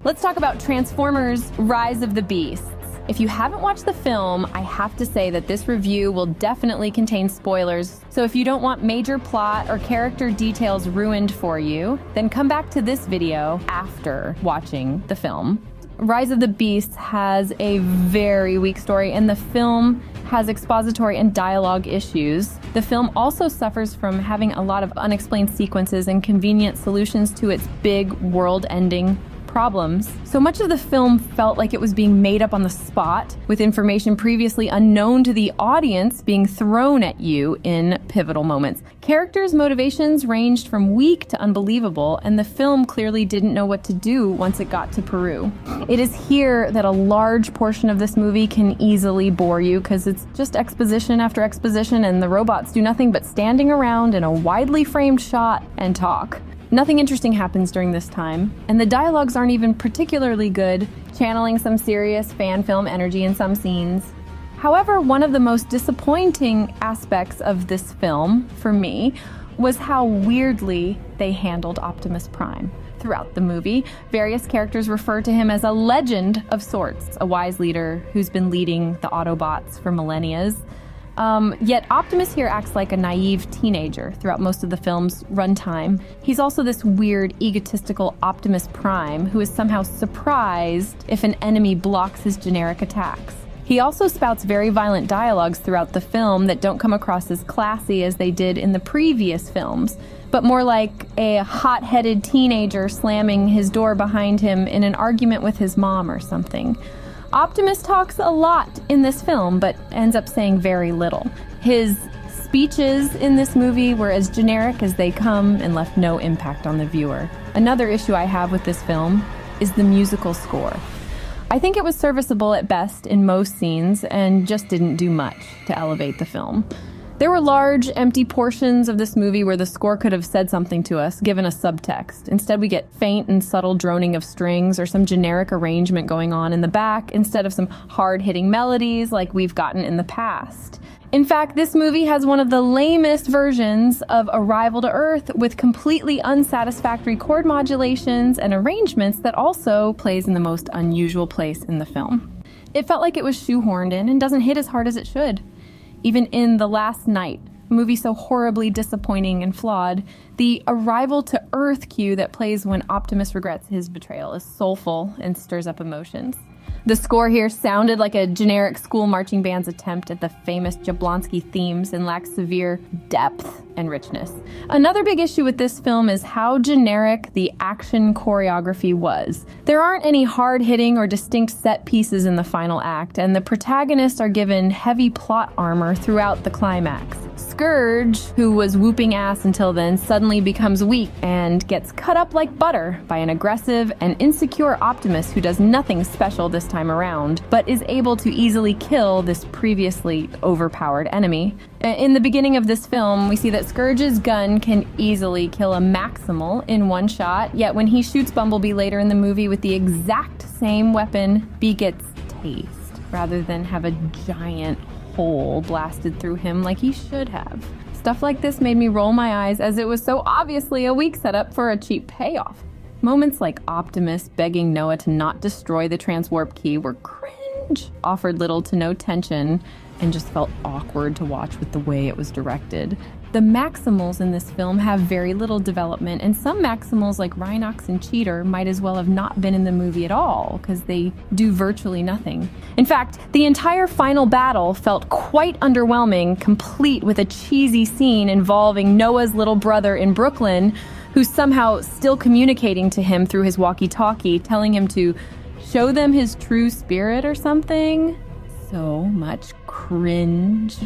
Let's talk about Transformers: Rise of the Beasts. If you haven't watched the film, I have to say that this review will definitely contain spoilers, so if you don't want major plot or character details ruined for you, then come back to this video after watching the film. Rise of the Beasts has a very weak story, and the film has expository and dialogue issues. The film also suffers from having a lot of unexplained sequences and convenient solutions to its big world-ending problems. So much of the film felt like it was being made up on the spot, with information previously unknown to the audience being thrown at you in pivotal moments. Characters' motivations ranged from weak to unbelievable, and the film clearly didn't know what to do once it got to Peru. It is here that a large portion of this movie can easily bore you, because it's just exposition after exposition, and the robots do nothing but standing around in a widely framed shot and talk. Nothing interesting happens during this time, and the dialogues aren't even particularly good, channeling some serious fan film energy in some scenes. However, one of the most disappointing aspects of this film, for me, was how weirdly they handled Optimus Prime. Throughout the movie, various characters refer to him as a legend of sorts, a wise leader who's been leading the Autobots for millennia. Yet Optimus here acts like a naive teenager throughout most of the film's runtime. He's also this weird, egotistical Optimus Prime who is somehow surprised if an enemy blocks his generic attacks. He also spouts very violent dialogues throughout the film that don't come across as classy as they did in the previous films, but more like a hot-headed teenager slamming his door behind him in an argument with his mom or something. Optimus talks a lot in this film, but ends up saying very little. His speeches in this movie were as generic as they come and left no impact on the viewer. Another issue I have with this film is the musical score. I think it was serviceable at best in most scenes and just didn't do much to elevate the film. There were large, empty portions of this movie where the score could have said something to us, given a subtext. Instead, we get faint and subtle droning of strings or some generic arrangement going on in the back instead of some hard-hitting melodies like we've gotten in the past. In fact, this movie has one of the lamest versions of Arrival to Earth with completely unsatisfactory chord modulations and arrangements that also plays in the most unusual place in the film. It felt like it was shoehorned in and doesn't hit as hard as it should. Even in The Last Night, a movie so horribly disappointing and flawed, the Arrival to Earth cue that plays when Optimus regrets his betrayal is soulful and stirs up emotions. The score here sounded like a generic school marching band's attempt at the famous Jablonski themes and lacks severe depth and richness. Another big issue with this film is how generic the action choreography was. There aren't any hard-hitting or distinct set pieces in the final act, and the protagonists are given heavy plot armor throughout the climax. Scourge, who was whooping ass until then, suddenly becomes weak and gets cut up like butter by an aggressive and insecure Optimus who does nothing special this time around, but is able to easily kill this previously overpowered enemy. In the beginning of this film, we see that Scourge's gun can easily kill a Maximal in one shot, yet when he shoots Bumblebee later in the movie with the exact same weapon, Bee gets tased, rather than have a giant hole blasted through him like he should have. Stuff like this made me roll my eyes, as it was so obviously a weak setup for a cheap payoff. Moments like Optimus begging Noah to not destroy the transwarp key were cringe, offered little to no tension, and just felt awkward to watch with the way it was directed. The Maximals in this film have very little development, and some Maximals like Rhinox and Cheater might as well have not been in the movie at all, because they do virtually nothing. In fact, the entire final battle felt quite underwhelming, complete with a cheesy scene involving Noah's little brother in Brooklyn, who's somehow still communicating to him through his walkie-talkie, telling him to show them his true spirit or something. So much cringe.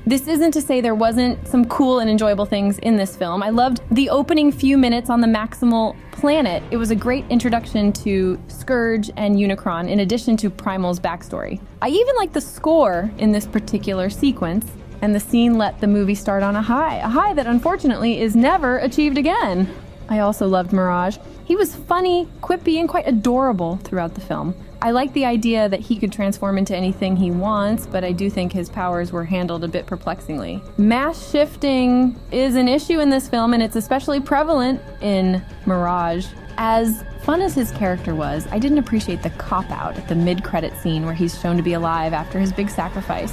This isn't to say there wasn't some cool and enjoyable things in this film. I loved the opening few minutes on the Maximal planet. It was a great introduction to Scourge and Unicron, in addition to Primal's backstory. I even liked the score in this particular sequence, and the scene let the movie start on a high that unfortunately is never achieved again. I also loved Mirage. He was funny, quippy, and quite adorable throughout the film. I like the idea that he could transform into anything he wants, but I do think his powers were handled a bit perplexingly. Mass shifting is an issue in this film, and it's especially prevalent in Mirage. As fun as his character was, I didn't appreciate the cop-out at the mid-credit scene where he's shown to be alive after his big sacrifice.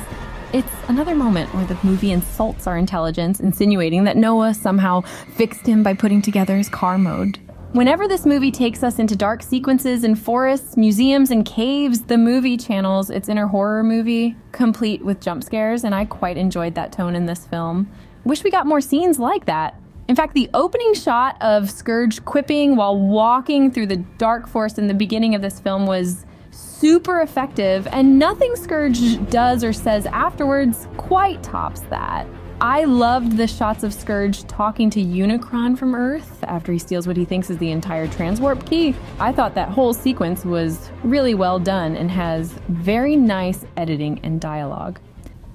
It's another moment where the movie insults our intelligence, insinuating that Noah somehow fixed him by putting together his car mode. Whenever this movie takes us into dark sequences in forests, museums, and caves, the movie channels its inner horror movie, complete with jump scares, and I quite enjoyed that tone in this film. Wish we got more scenes like that. In fact, the opening shot of Scourge quipping while walking through the dark forest in the beginning of this film was super effective, and nothing Scourge does or says afterwards quite tops that. I loved the shots of Scourge talking to Unicron from Earth after he steals what he thinks is the entire transwarp key. I thought that whole sequence was really well done and has very nice editing and dialogue.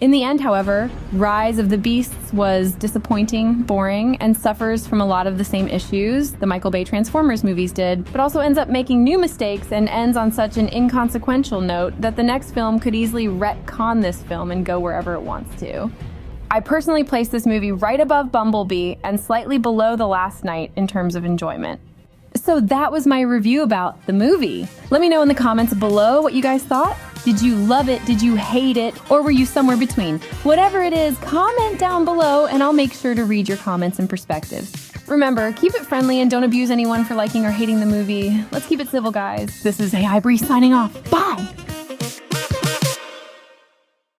In the end, however, Rise of the Beasts was disappointing, boring, and suffers from a lot of the same issues the Michael Bay Transformers movies did, but also ends up making new mistakes and ends on such an inconsequential note that the next film could easily retcon this film and go wherever it wants to. I personally place this movie right above Bumblebee and slightly below The Last Night in terms of enjoyment. So that was my review about the movie. Let me know in the comments below what you guys thought. Did you love it? Did you hate it? Or were you somewhere between? Whatever it is, comment down below and I'll make sure to read your comments and perspectives. Remember, keep it friendly and don't abuse anyone for liking or hating the movie. Let's keep it civil, guys. This is AI Brie signing off. Bye!